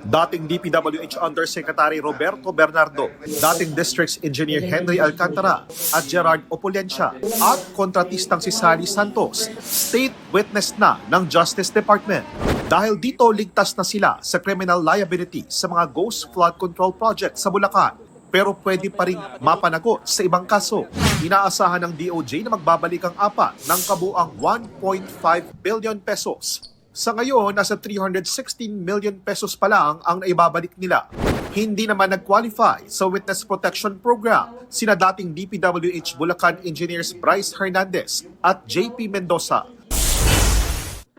dating DPWH Undersecretary Roberto Bernardo, dating District Engineer Henry Alcantara at Gerard Opulencia at kontratistang si Sally Santos, state witness na ng Justice Department. Dahil dito ligtas na sila sa criminal liability sa mga ghost flood control project sa Bulacan. Pero pwede pa rin mapanagot sa ibang kaso. Inaasahan ng DOJ na magbabalik ang apat ng kabuang 1.5 billion pesos. Sa ngayon, nasa 316 million pesos pa lang ang naibabalik nila. Hindi naman nag-qualify sa Witness Protection Program sina dating DPWH Bulacan Engineers Bryce Hernandez at JP Mendoza.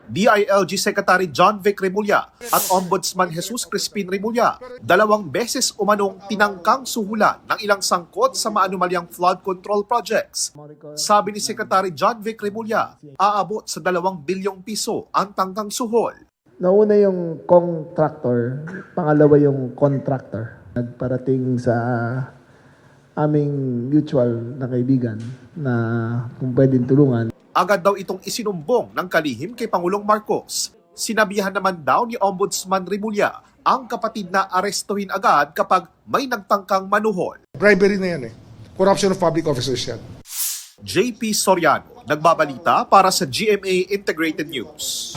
DILG Secretary John Vic Remulla at Ombudsman Jesus Crispin Remulla 2 beses umanong tinangkang suhulan ng ilang sangkot sa maanumalyang flood control projects. Sabi ni Secretary John Vic Remulla, aabot sa 2 bilyong piso ang tangkang suhol. Nauna yung contractor, pangalawa yung contractor. Nagparating sa aming mutual na kaibigan na kung pwedeng tulungan. Agad daw itong isinumbong ng kalihim kay Pangulong Marcos. Sinabihan naman daw ni Ombudsman Remulla ang kapatid na arestuhin agad kapag may nagtangkang manuhol. Bribery na yan eh. Corruption of public officers yan. JP Soriano, nagbabalita para sa GMA Integrated News.